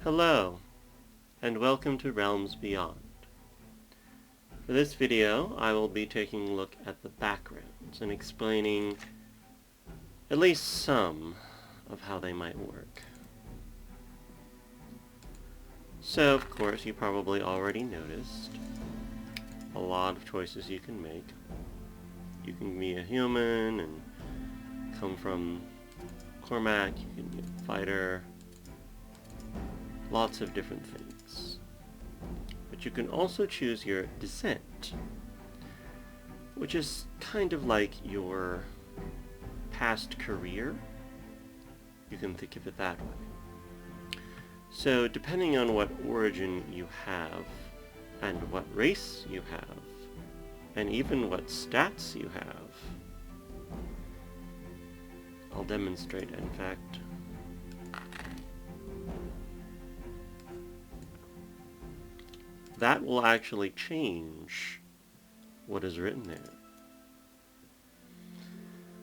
Hello, and welcome to Realms Beyond. For this video, I will be taking a look at the backgrounds and explaining at least some of how they might work. So, of course, you probably already noticed a lot of choices you can make. You can be a human and come from Cormac, you can be a fighter, lots of different things. But you can also choose your descent, which is kind of like your past career. You can think of it that way. So depending on what origin you have, and what race you have, and even what stats you have, I'll demonstrate, in fact. That will actually change what is written there.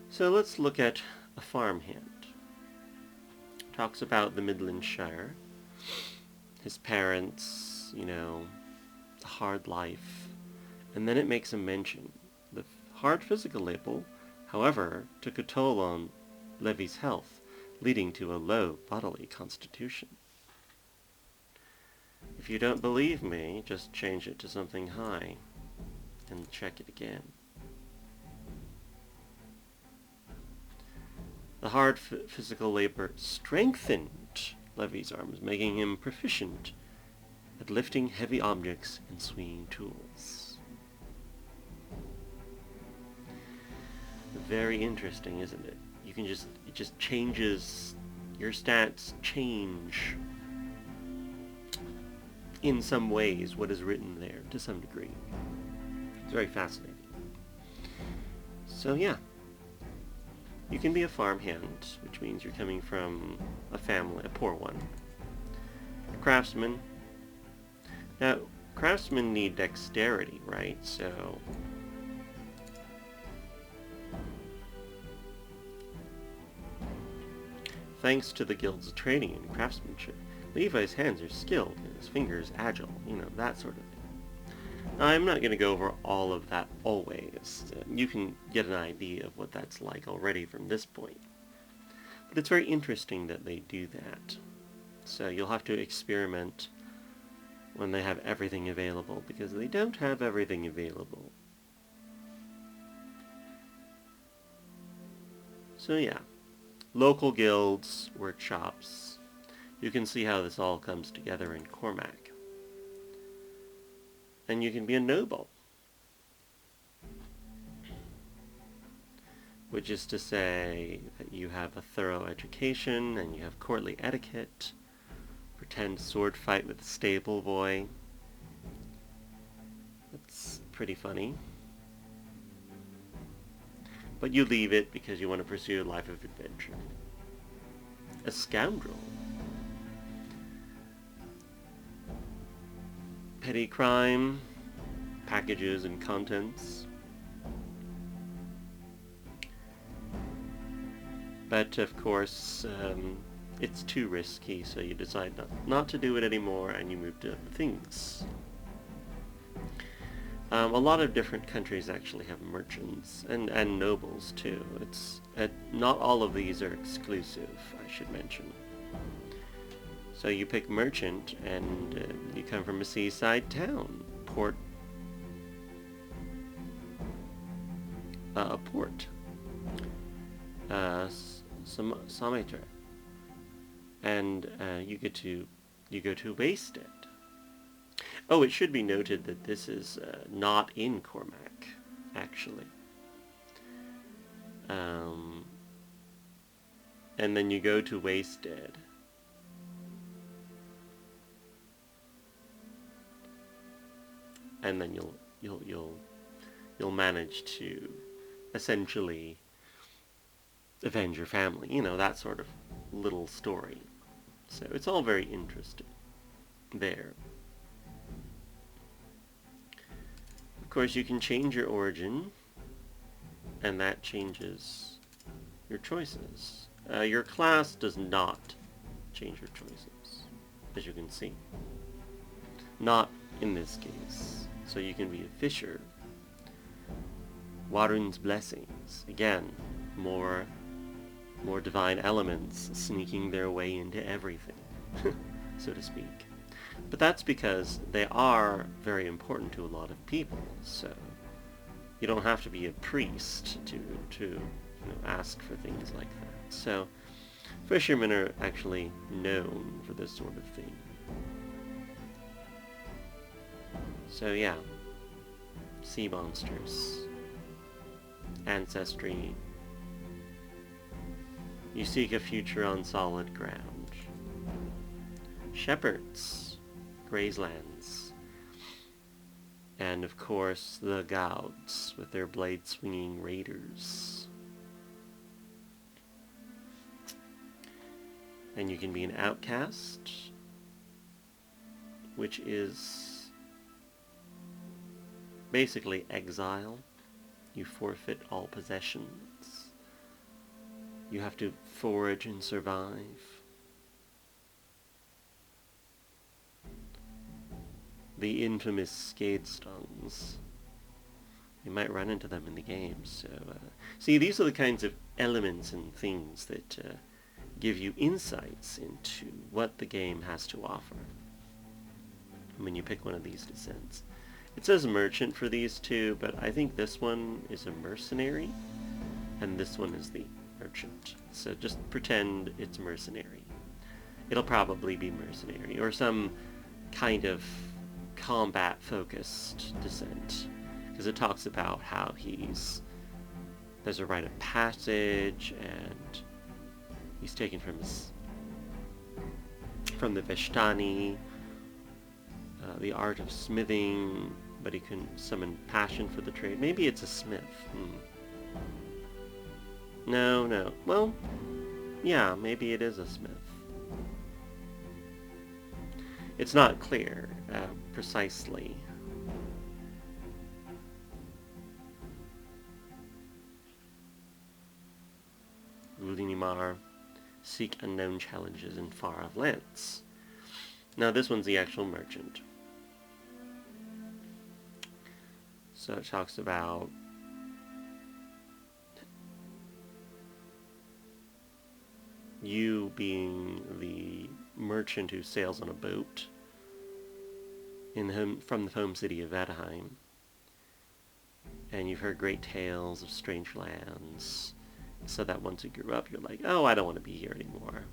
So let's look at a farmhand. Talks about the Midlandshire, his parents, the hard life, and then it makes a mention. The hard physical label, however, took a toll on Levy's health, leading to a low bodily constitution. If you don't believe me, just change it to something high and check it again. The hard physical labor strengthened Levy's arms, making him proficient at lifting heavy objects and swinging tools. Very interesting, isn't it? It just changes, your stats change in some ways what is written there to some degree. It's very fascinating. So yeah, you can be a farmhand, which means you're coming from a family, a poor one. A craftsman. Now, craftsmen need dexterity, right? So thanks to the guild's training in craftsmanship, Levi's hands are skilled and his fingers agile, that sort of thing. Now, I'm not going to go over all of that always. You can get an idea of what that's like already from this point. But it's very interesting that they do that. So you'll have to experiment when they have everything available, because they don't have everything available. So yeah, local guilds, workshops. You can see how this all comes together in Cormac. And you can be a noble, which is to say that you have a thorough education and you have courtly etiquette, pretend sword fight with a stable boy. That's pretty funny. But you leave it because you want to pursue a life of adventure. A scoundrel. Petty crime, packages and contents. But of course, it's too risky, so you decide not to do it anymore and you move to other things. A lot of different countries actually have merchants, and nobles too. Not all of these are exclusive, I should mention. So you pick merchant, and you come from a seaside town, a port, Sametre, and you go to Wasted. Oh, it should be noted that this is not in Cormac, actually. And then you go to Wasted. And then you'll manage to essentially avenge your family, that sort of little story. So it's all very interesting there. Of course, you can change your origin, and that changes your choices. Your class does not change your choices. as you can see. Not in this case. So you can be a fisher. Warun's blessings. Again, more divine elements sneaking their way into everything, so to speak. But that's because they are very important to a lot of people, so you don't have to be a priest to ask for things like that. So fishermen are actually known for this sort of thing. So yeah, sea monsters, ancestry. You seek a future on solid ground. Shepherds, graze lands. And of course the Gauds with their blade-swinging raiders. And you can be an outcast, which is basically exile. You forfeit all possessions. You have to forage and survive. The infamous Skade Stongs. You might run into them in the game. So, see, these are the kinds of elements and things that give you insights into what the game has to offer when you pick one of these descents. It says merchant for these two, but I think this one is a mercenary, and this one is the merchant. So just pretend it's mercenary. It'll probably be mercenary, or some kind of combat-focused descent, because it talks about how there's a rite of passage, and he's taken from the Veshtani, the art of smithing, but he can summon passion for the trade. Maybe it's a smith. No. Well, yeah, maybe it is a smith. It's not clear precisely. Ulinimar, seek unknown challenges in far-off lands. Now this one's the actual merchant. So it talks about you being the merchant who sails on a boat from the home city of Vadheim. And you've heard great tales of strange lands, so that once you grew up, you're like, oh, I don't want to be here anymore.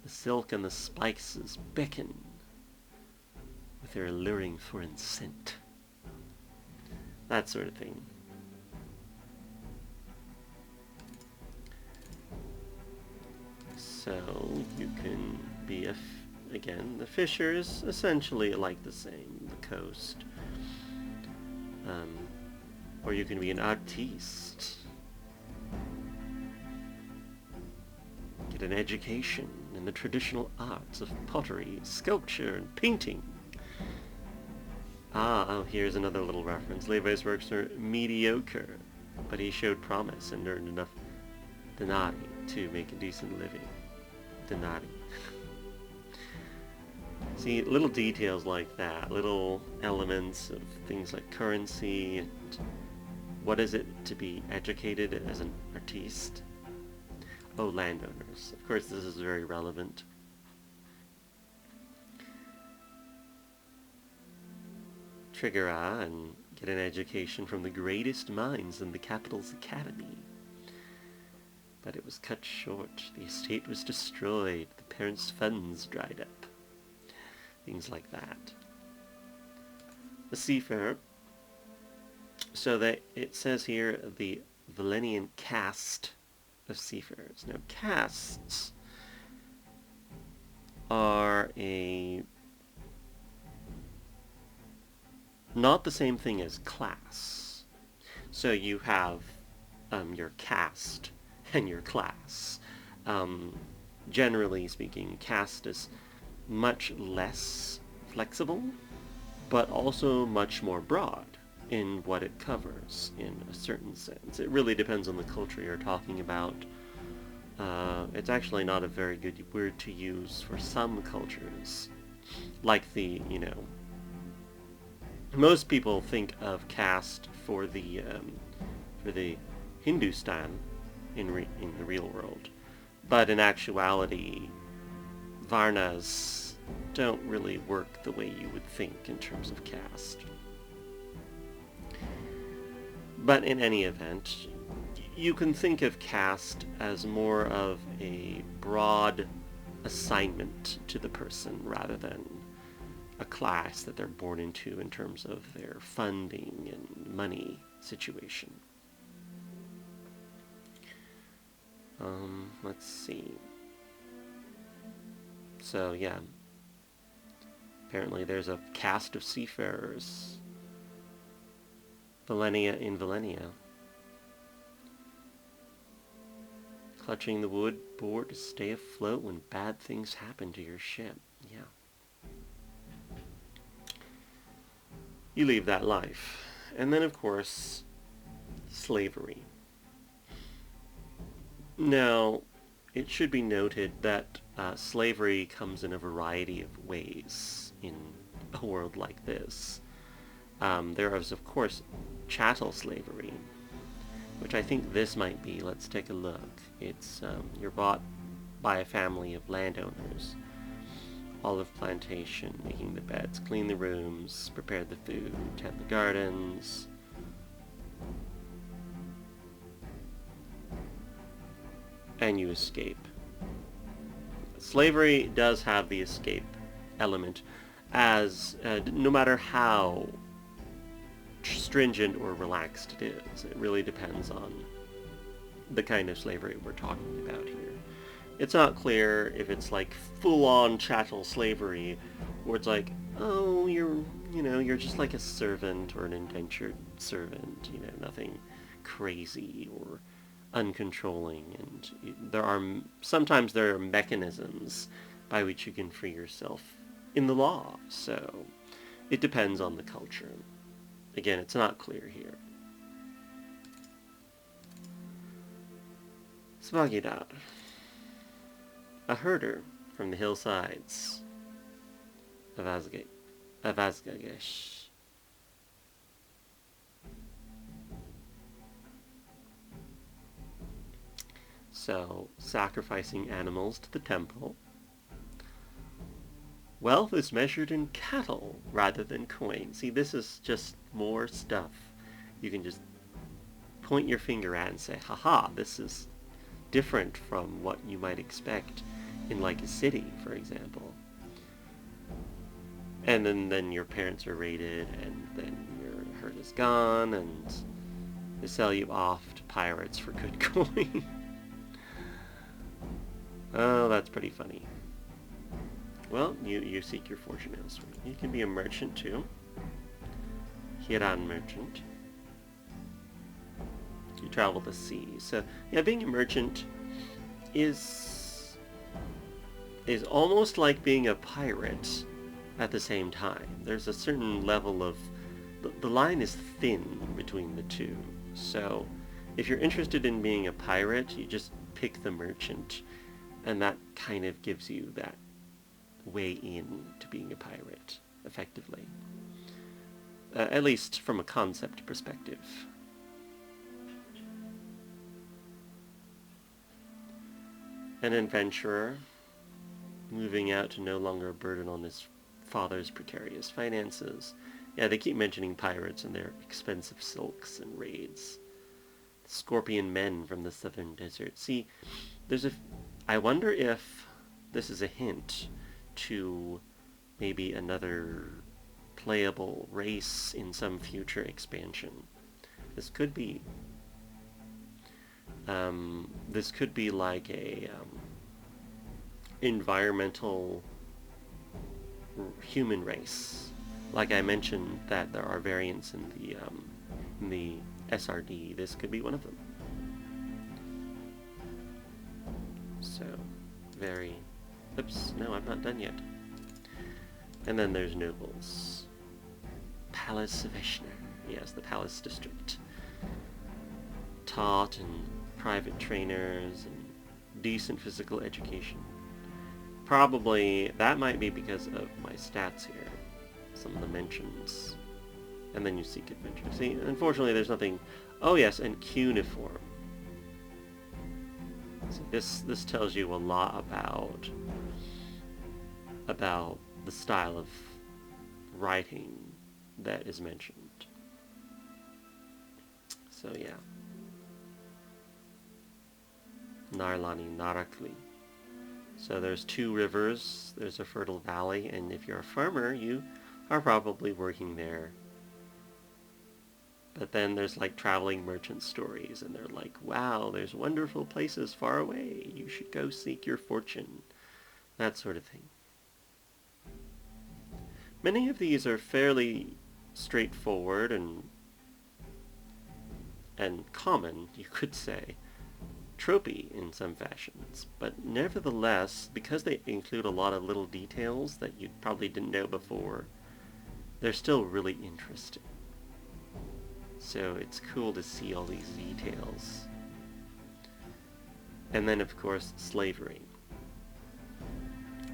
The silk and the spices beckon with their alluring foreign scent. That sort of thing. So you can be again, the fisher is essentially like the same, the coast. Or you can be an artiste. Get an education in the traditional arts of pottery, sculpture, and painting. Here's another little reference. Levi's works are mediocre, but he showed promise and earned enough denarii to make a decent living. Denarii. See, little details like that, little elements of things like currency, and what is it to be educated as an artiste? Oh, landowners. Of course, this is very relevant. Trigger and get an education from the greatest minds in the capital's academy. But it was cut short. The estate was destroyed. The parents' funds dried up. Things like that. The seafarer. So that it says here the Valenian caste of seafarers. Now, castes are not the same thing as class. So you have your caste and your class. Generally speaking, caste is much less flexible, but also much more broad in what it covers in a certain sense. It really depends on the culture you're talking about. It's actually not a very good word to use for some cultures. Like most people think of caste for the Hindustan in the real world, but in actuality, Varnas don't really work the way you would think in terms of caste. But in any event, you can think of caste as more of a broad assignment to the person rather than a class that they're born into in terms of their funding and money situation. Let's see. So yeah, apparently there's a caste of seafarers. Millennia in Millennia. Clutching the wood board to stay afloat when bad things happen to your ship. Yeah. You leave that life. And then, of course, slavery. Now, it should be noted that slavery comes in a variety of ways in a world like this. There is, of course, chattel slavery, which I think this might be. Let's take a look. It's you're bought by a family of landowners. Olive plantation, making the beds, clean the rooms, prepare the food, tend the gardens. And you escape. Slavery does have the escape element, as no matter how stringent or relaxed it is, it really depends on the kind of slavery we're talking about here. It's not clear if it's like full-on chattel slavery, or it's like, oh, you're just like a servant or an indentured servant, nothing crazy or uncontrolling, and sometimes there are mechanisms by which you can free yourself in the law, so it depends on the culture. Again, it's not clear here. Svagidar, a herder from the hillsides of Azgagesh. So, sacrificing animals to the temple. Wealth is measured in cattle rather than coin. See, this is just more stuff you can just point your finger at and say, haha, this is different from what you might expect in like a city, for example. And then your parents are raided, and then your herd is gone, and they sell you off to pirates for good coin. Oh, that's pretty funny. Well, you seek your fortune elsewhere. You can be a merchant too. Hiran merchant. You travel the sea. So, yeah, being a merchant is almost like being a pirate at the same time. There's a certain level of... The line is thin between the two. So, if you're interested in being a pirate, you just pick the merchant, and that kind of gives you that way in to being a pirate, effectively. At least from a concept perspective. An adventurer, moving out to no longer a burden on his father's precarious finances. Yeah, they keep mentioning pirates and their expensive silks and raids. Scorpion men from the southern desert. See, I wonder if this is a hint to maybe another playable race in some future expansion. This could be like a environmental human race. Like I mentioned that there are variants in the SRD. This could be one of them. So, oops, no, I'm not done yet. And then there's nobles. Palace of Vishnu. Yes, the Palace District. Taught and private trainers and decent physical education. Probably, that might be because of my stats here. Some of the mentions. And then you seek adventure. See, unfortunately there's nothing... Oh yes, and cuneiform. See, this tells you a lot about the style of writing that is mentioned. So yeah. Narlani, Narakli. So there's 2 rivers, there's a fertile valley, and if you're a farmer, you are probably working there. But then there's like traveling merchant stories, and they're like, wow, there's wonderful places far away, you should go seek your fortune. That sort of thing. Many of these are fairly straightforward and common, you could say, tropey in some fashions, but nevertheless, because they include a lot of little details that you probably didn't know before, they're still really interesting. So it's cool to see all these details. And then of course, slavery.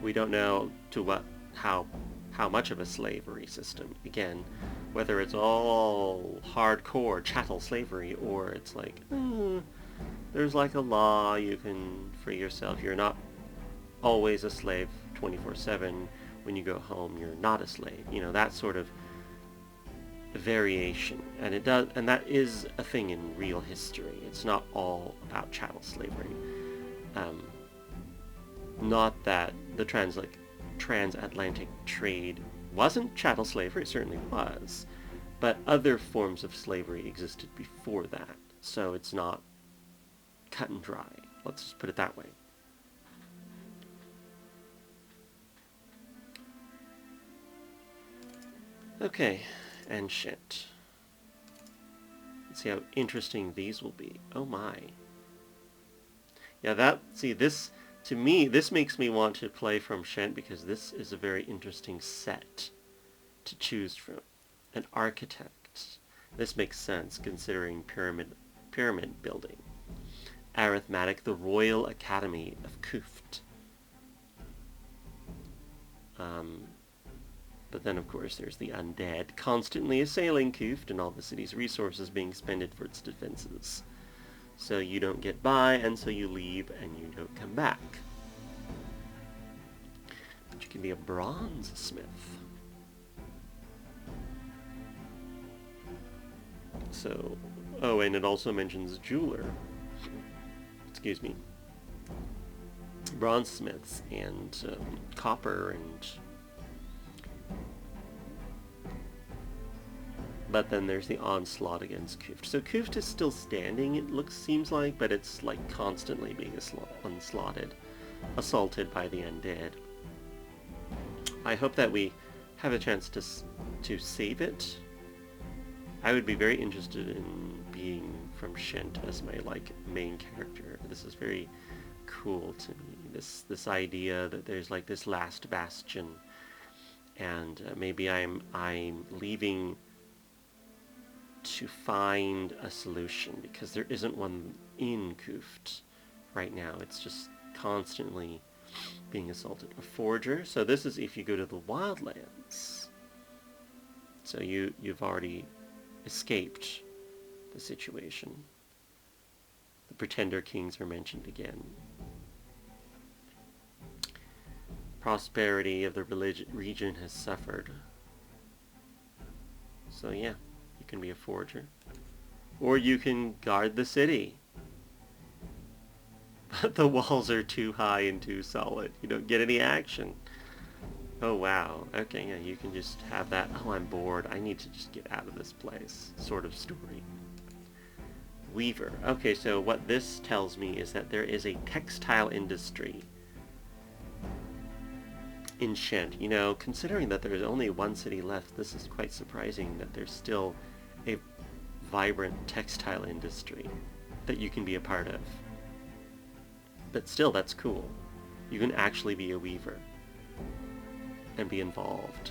We don't know how much of a slavery system. Again, whether it's all hardcore chattel slavery or it's like, there's like a law, you can free yourself. You're not always a slave 24/7. When you go home, you're not a slave. You know, that sort of variation. And that is a thing in real history. It's not all about chattel slavery. Not that the transatlantic trade wasn't chattel slavery, it certainly was, but other forms of slavery existed before that. So it's not cut and dry. Let's just put it that way. Okay, and shit. Let's see how interesting these will be. Oh my. Yeah, to me, this makes me want to play from Shent because this is a very interesting set to choose from. An architect. This makes sense considering pyramid building. Arithmetic, the Royal Academy of Kuft. But then, of course, there's the undead, constantly assailing Kuft and all the city's resources being expended for its defenses. So you don't get by, and so you leave, and you don't come back. But you can be a bronze smith. So, oh, and it also mentions jeweler. Excuse me. Bronze smiths and copper and... But then there's the onslaught against Kuft. So Kuft is still standing, it seems like, but it's like constantly being assaulted by the undead. I hope that we have a chance to save it. I would be very interested in being from Shent as my main character. This is very cool to me. This idea that there's like this last bastion, and maybe I'm leaving to find a solution, because there isn't one in Kuft right now. It's just constantly being assaulted. A forger. So this is if you go to the Wildlands. So you've already escaped the situation. The Pretender Kings are mentioned again. Prosperity of the region has suffered. So yeah. You can be a forger. Or you can guard the city. But the walls are too high and too solid. You don't get any action. Oh wow. Okay, yeah, you can just have that, oh, I'm bored, I need to just get out of this place sort of story. Weaver. Okay, so what this tells me is that there is a textile industry in Shent. You know, considering that there's only one city left, this is quite surprising that there's still a vibrant textile industry that you can be a part of. But still, that's cool. You can actually be a weaver and be involved.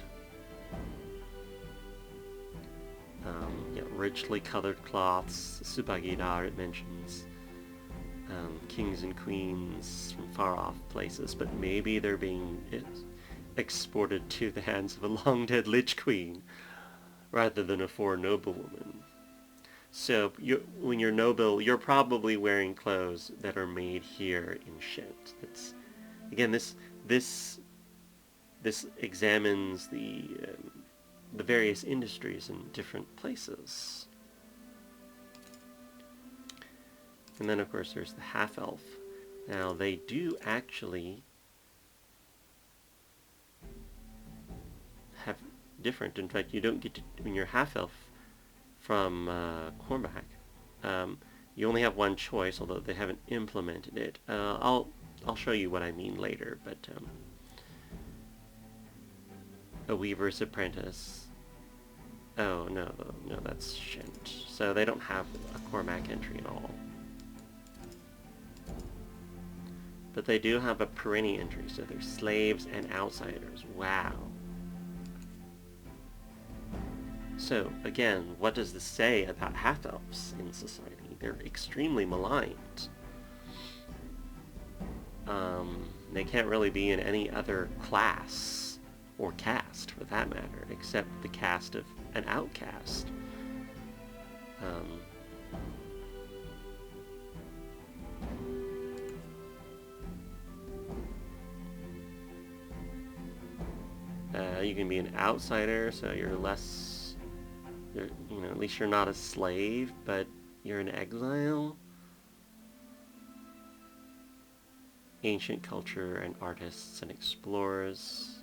Yeah, richly colored cloths, Subagidar it mentions. kings and queens from far-off places, but maybe they're being exported to the hands of a long-dead Lich Queen rather than a foreign noblewoman. So when you're noble, you're probably wearing clothes that are made here in Shent. It's, again, this examines the various industries in different places. And then, of course, there's the half-elf. Now, they do actually have different. In fact, you don't get to, when you're half-elf from Cormac, you only have one choice, although they haven't implemented it. I'll show you what I mean later, but a weaver's apprentice. Oh, no, that's Shent. So they don't have a Cormac entry at all. But they do have a Perenni entry, so they're slaves and outsiders. Wow. So, again, what does this say about half-elves in society? They're extremely maligned. They can't really be in any other class, or caste for that matter, except the caste of an outcast. You can be an outsider, so you're less, at least you're not a slave, but you're in exile. Ancient culture and artists and explorers.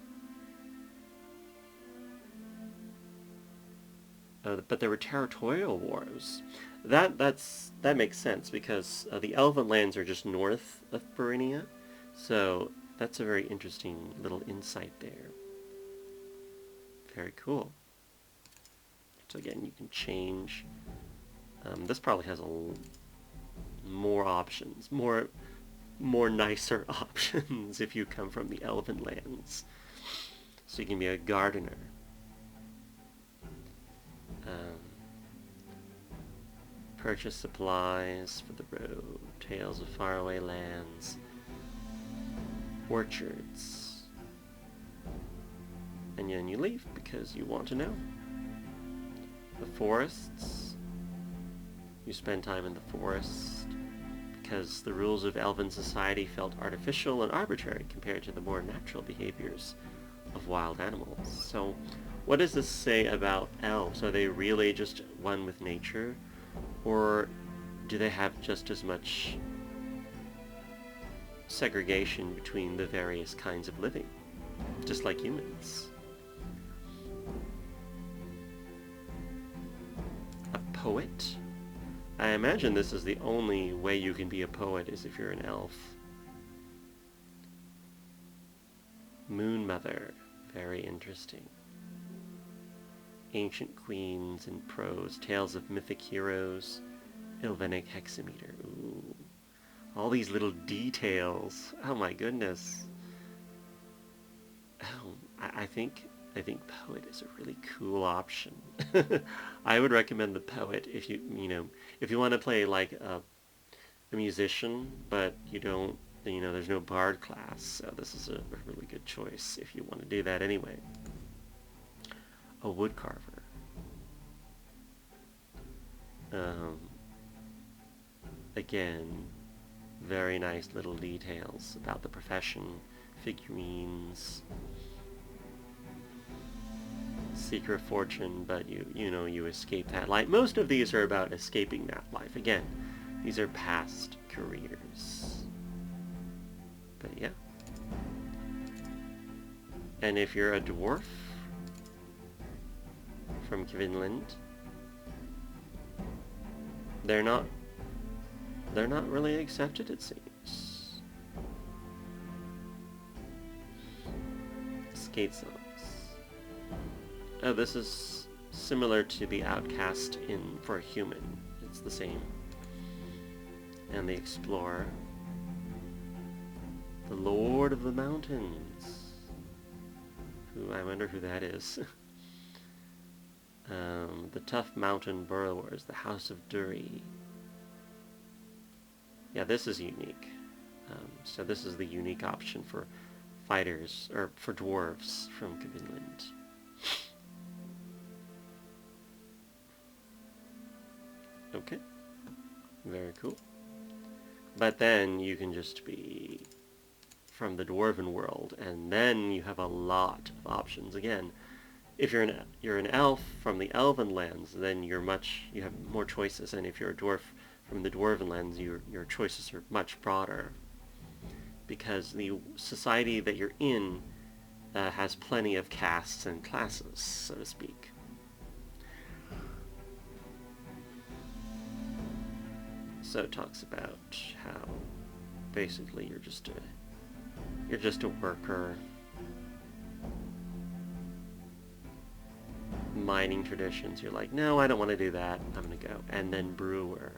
But there were territorial wars. That makes sense because the Elven lands are just north of Perennia, so that's a very interesting little insight there. Very cool. So again, you can change. This probably has more options, more nicer options if you come from the Elven lands. So you can be a gardener. Purchase supplies for the road, tales of faraway lands, orchards. And then you leave because you want to know. The forests. You spend time in the forest because the rules of elven society felt artificial and arbitrary compared to the more natural behaviors of wild animals. So what does this say about elves? Are they really just one with nature? Or do they have just as much segregation between the various kinds of living, just like humans? A poet? I imagine this is the only way you can be a poet is if you're an elf. Moon Mother. Very interesting. Ancient queens in prose, tales of mythic heroes, Ilvenic hexameter. Ooh. All these little details. Oh my goodness. Oh, I think poet is a really cool option. I would recommend the poet if you want to play like a musician, but you don't, there's no bard class. So this is a really good choice if you want to do that anyway. A woodcarver. Again, very nice little details about the profession, figurines, seeker of fortune, but you escape that life. Most of these are about escaping that life. Again, these are past careers. But yeah. And if you're a dwarf from Kvinland, they're not really accepted, it seems. Skate songs. Oh, this is similar to the outcast for a human. It's the same. And the explorer. The Lord of the Mountains. I wonder who that is. The tough mountain burrowers, the House of Dury. Yeah, this is unique. So this is the unique option for fighters, or for dwarves from Vinland. Okay, very cool. But then you can just be from the dwarven world, and then you have a lot of options. Again, if you're an elf from the elven lands, then you have more choices, and if you're a dwarf from the dwarven lands, your choices are much broader, because the society that you're in has plenty of castes and classes, so to speak. So it talks about how basically you're just a worker. Mining traditions, you're like, no, I don't want to do that, I'm gonna go. And then brewer.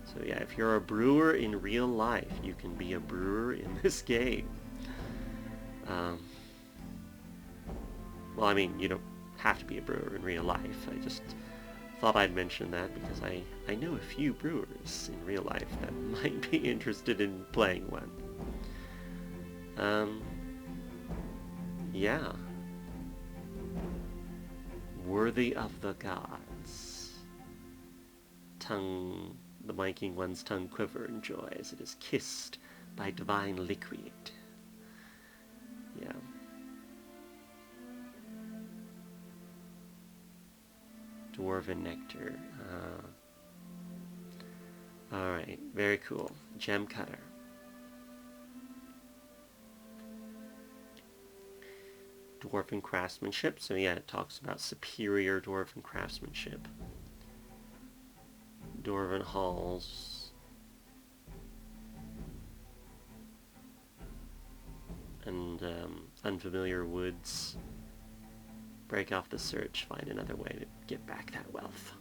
So yeah, if you're a brewer in real life, you can be a brewer in this game. Well, I mean, you don't have to be a brewer in real life. I just thought I'd mention that because I know a few brewers in real life that might be interested in playing one. Yeah. Worthy of the gods. The Viking one's tongue quiver in joy as it is kissed by divine liquid. Yeah. Dwarven nectar. Alright, very cool. Gem cutter. Dwarven craftsmanship. So yeah, it talks about superior dwarven craftsmanship. Dwarven halls. And unfamiliar woods. Break off the search, find another way to get back that wealth.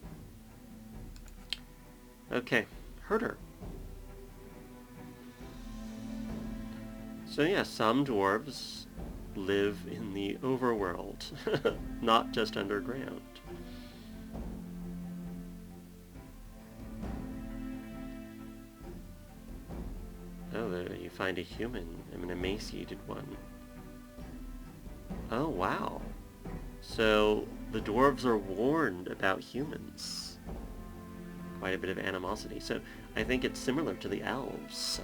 Okay, herder. So yeah, some dwarves live in the overworld, not just underground. Oh, there you find a human, an emaciated one. Oh, wow. So the dwarves are warned about humans. Quite a bit of animosity. So I think it's similar to the elves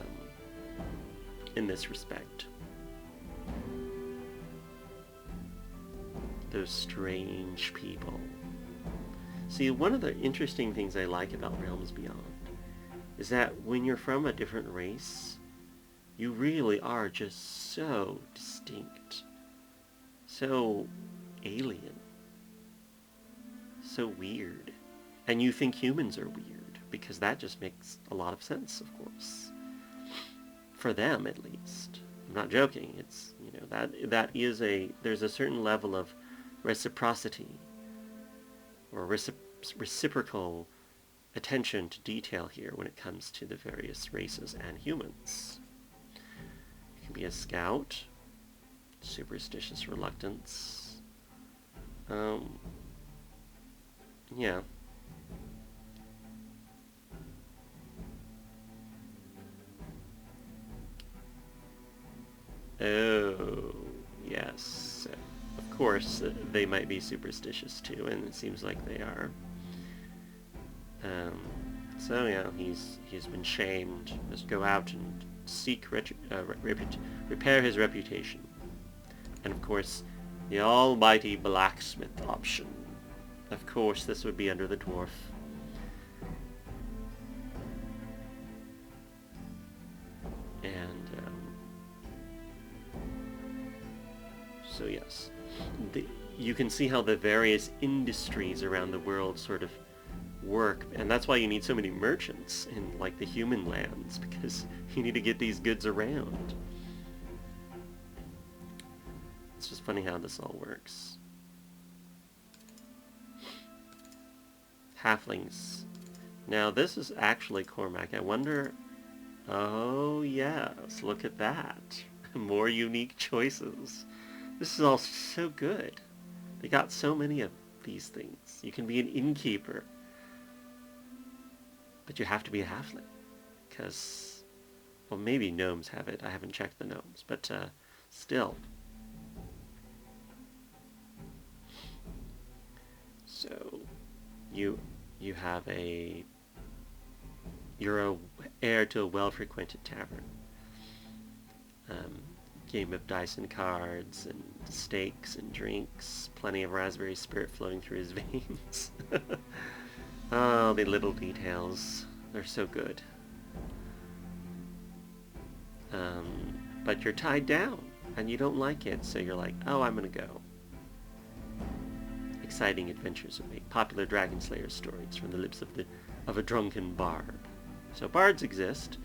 in this respect. Those strange people. See, one of the interesting things I like about Realms Beyond is that when you're from a different race, you really are just so distinct. So alien. So weird. And you think humans are weird, because that just makes a lot of sense, of course. For them, at least. I'm not joking. It's, there's a certain level of reciprocity, or reciprocal attention to detail here when it comes to the various races and humans. You can be a scout, superstitious reluctance. Yeah. Oh, yes. Of course, they might be superstitious too, and it seems like they are. So yeah, he's been shamed. Must go out and seek repair his reputation. And of course, the almighty blacksmith option. Of course, this would be under the dwarf. And so yes, you can see how the various industries around the world sort of work, and that's why you need so many merchants in like the human lands, because you need to get these goods around. It's just funny how this all works. Halflings. Now this is actually Cormac. I wonder... Oh yes, look at that. More unique choices. This is all so good. They got so many of these things. You can be an innkeeper. But you have to be a halfling. because, well, maybe gnomes have it. I haven't checked the gnomes, but still. So, you have you're a heir to a well-frequented tavern. Game of dice and cards and steaks and drinks, plenty of raspberry spirit flowing through his veins. Oh, the little details. They're so good. But you're tied down, and you don't like it, so you're like, oh, I'm gonna go. Exciting adventures await. Popular Dragon Slayer stories from the lips of a drunken bard. So bards exist.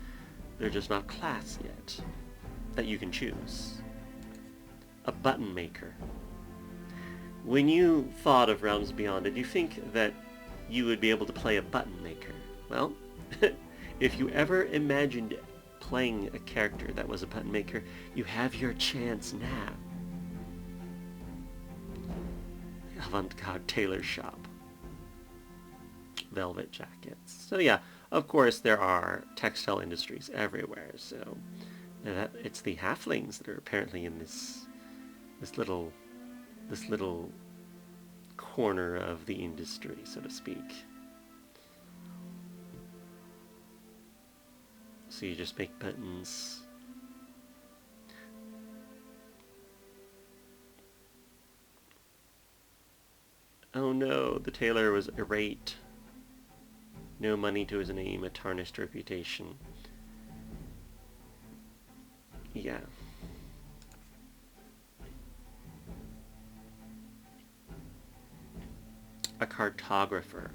They're just not class yet. That you can choose. A button maker. When you thought of Realms Beyond, did you think that you would be able to play a button maker? Well, if you ever imagined playing a character that was a button maker, you have your chance now. Avant-garde tailor shop. Velvet jackets. So yeah, of course there are textile industries everywhere, so it's the halflings that are apparently in this little corner of the industry, so to speak. So you just make buttons. Oh no, the tailor was irate. No money to his name, a tarnished reputation. Yeah. A cartographer.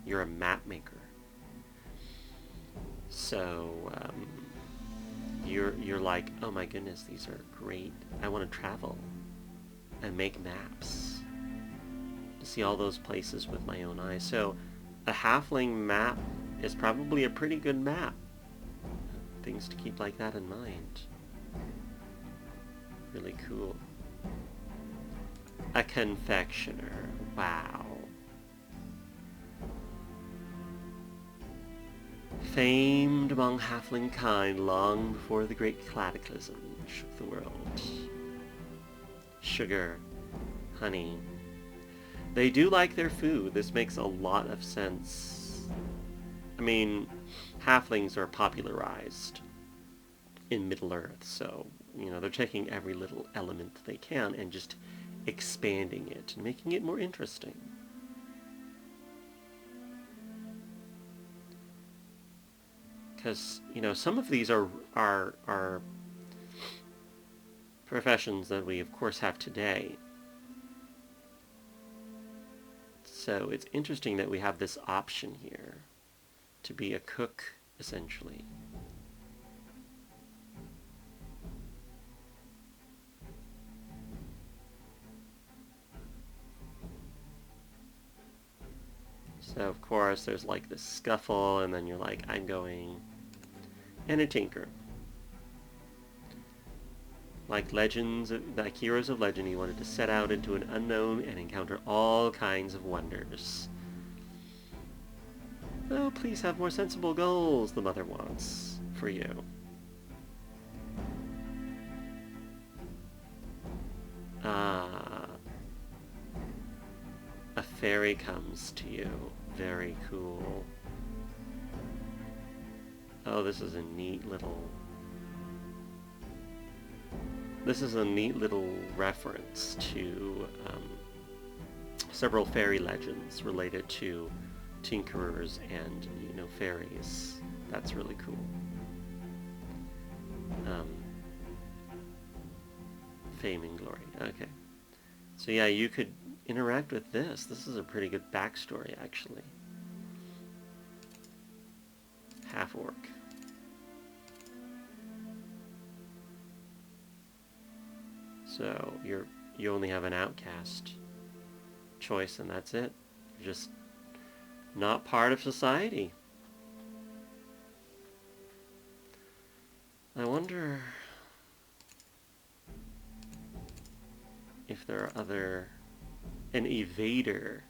You're a map maker. So, you're like, oh my goodness, these are great. I want to travel and make maps to see all those places with my own eyes. So, a halfling map is probably a pretty good map. Things to keep like that in mind. Really cool. A confectioner. Wow. Famed among halfling kind long before the great cataclysm shook the world. Sugar, honey. They do like their food. This makes a lot of sense. I mean, halflings are popularized in Middle-earth, so, you know, they're taking every little element they can and just expanding it and making it more interesting. Because, you know, some of these are professions that we, of course, have today. So it's interesting that we have this option here to be a cook, essentially. So, of course, there's like this scuffle, and then you're like, I'm going... And a tinker. Like heroes of legend, he wanted to set out into an unknown and encounter all kinds of wonders. Oh, please have more sensible goals, the mother wants for you. Ah. A fairy comes to you. Very cool. Oh, this is a neat little... This is a neat little reference to several fairy legends related to tinkerers and, you know, fairies. That's really cool. Fame and glory. Okay. So yeah, you could interact with this. This is a pretty good backstory, actually. Half-orc. So you only have an outcast choice, and that's it. You're just not part of society. I wonder if there are other... An evader.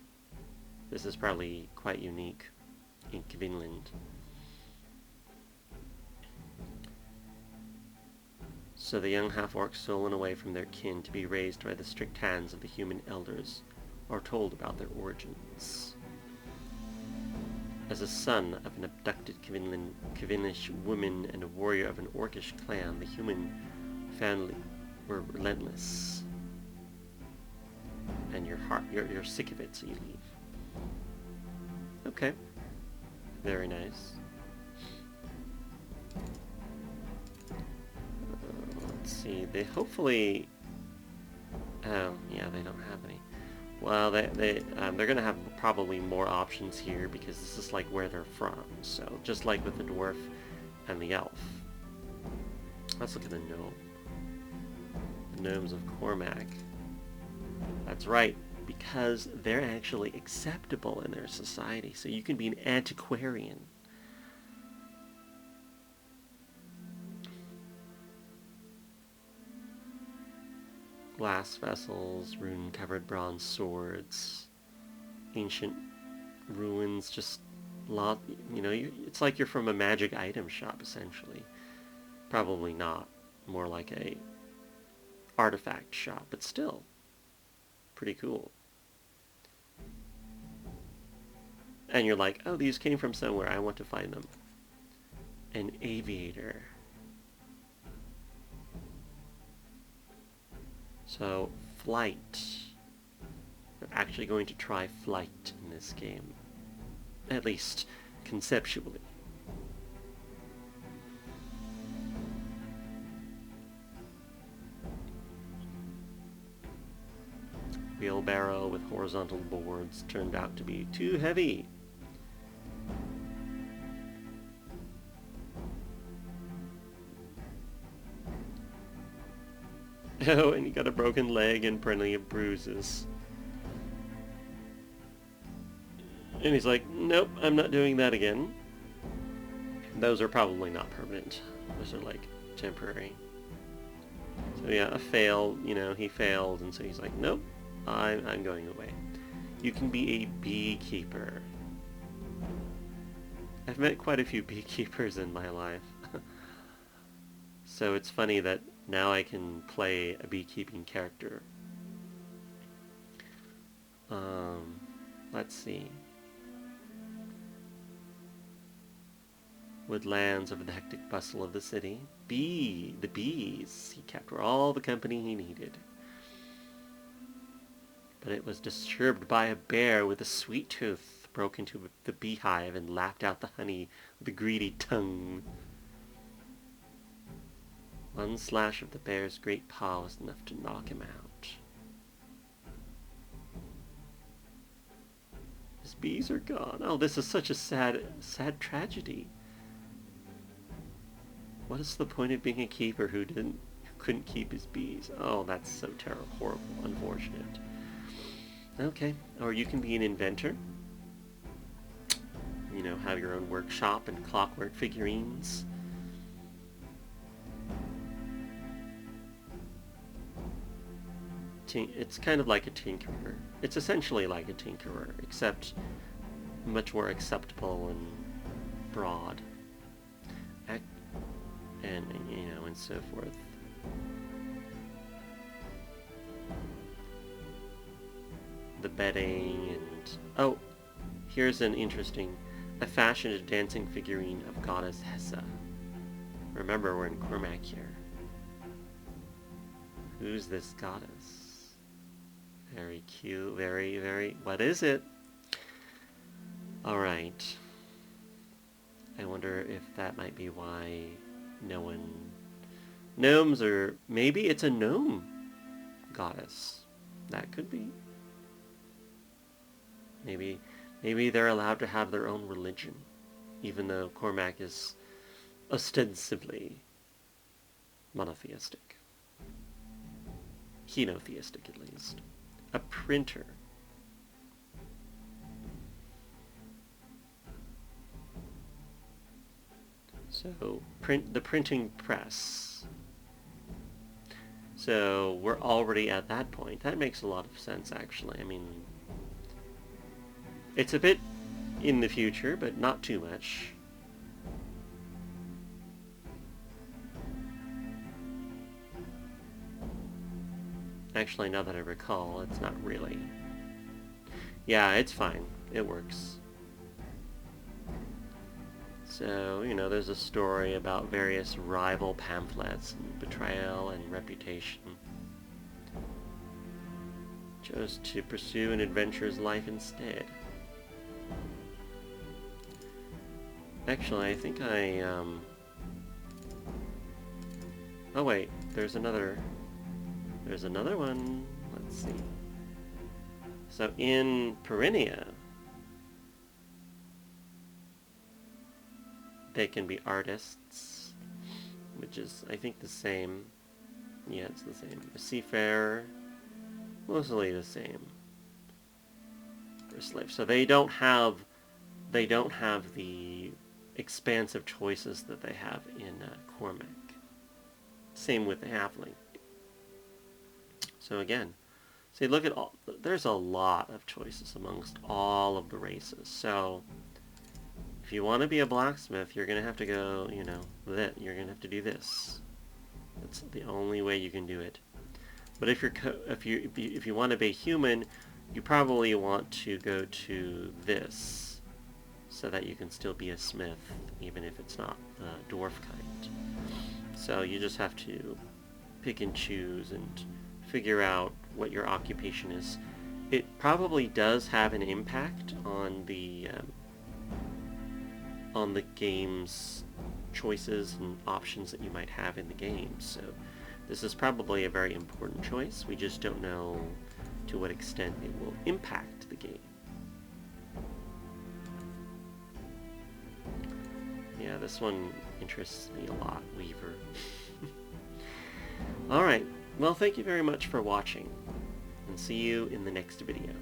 This is probably quite unique in Vinland. So the young half-orc stolen away from their kin to be raised by the strict hands of the human elders are told about their origins. As a son of an abducted Kivinish woman and a warrior of an orcish clan, the human family were relentless. And you're sick of it, so you leave. Okay. Very nice. Let's see. They hopefully... Oh, yeah, they don't have any. Well, they're gonna have probably more options here because this is like where they're from. So just like with the dwarf and the elf. Let's look at the gnome. The gnomes of Cormac. That's right, because they're actually acceptable in their society. So you can be an antiquarian. Glass vessels, rune-covered bronze swords, ancient ruins, just lot, it's like you're from a magic item shop, essentially. Probably not. More like a artifact shop, but still. Pretty cool. And you're like, oh, these came from somewhere, I want to find them. An aviator. So, flight. We're actually going to try flight in this game. At least, conceptually. Wheelbarrow with horizontal boards turned out to be too heavy. Oh, and you got a broken leg and plenty of bruises. And he's like, nope, I'm not doing that again. Those are probably not permanent. Those are like temporary. So yeah, a fail, he failed, and so he's like, nope, I'm going away. You can be a beekeeper. I've met quite a few beekeepers in my life. So it's funny that now I can play a beekeeping character. Let's see. Woodlands over the hectic bustle of the city. The bees he kept were all the company he needed. But it was disturbed by a bear with a sweet tooth, broke into the beehive and lapped out the honey with a greedy tongue. One slash of the bear's great paw was enough to knock him out. His bees are gone. Oh, this is such a sad tragedy. What is the point of being a keeper who couldn't keep his bees? Oh, that's so terrible, horrible, unfortunate. Okay, or you can be an inventor. Have your own workshop and clockwork figurines. It's kind of like a tinkerer. It's essentially like a tinkerer, except much more acceptable and broad. And so forth. The bedding and... Oh, here's an interesting... I fashioned a dancing figurine of goddess Hessa. Remember, we're in Cormac here. Who's this goddess? Very cute, very, very... What is it? Alright. I wonder if that might be why no one... Gnomes are... Maybe it's a gnome goddess. That could be. Maybe they're allowed to have their own religion, even though Cormac is ostensibly monotheistic. Henotheistic, at least. A printer. So, the printing press. So, we're already at that point. That makes a lot of sense, actually. I mean, it's a bit in the future, but not too much. Actually, now that I recall, it's not really. Yeah, it's fine. It works. So, you know, there's a story about various rival pamphlets and betrayal and reputation. Chose to pursue an adventurous life instead. Actually, I think oh wait, there's another one. Let's see. So in Perinia, they can be artists, which is, I think, the same. Yeah, it's the same. A seafarer, mostly the same. For a slave. So they don't have the expansive choices that they have in Cormac. Same with the halfling. So again, see, look at all. There's a lot of choices amongst all of the races. So if you want to be a blacksmith, you're gonna have to go. You know, you're gonna have to do this. That's the only way you can do it. But if you want to be human, you probably want to go to this, so that you can still be a smith, even if it's not the dwarf kind. So you just have to pick and choose and figure out what your occupation is. It probably does have an impact on the game's choices and options that you might have in the game. So this is probably a very important choice. We just don't know to what extent it will impact the game. Yeah, this one interests me a lot, Weaver. Alright, well, thank you very much for watching, and see you in the next video.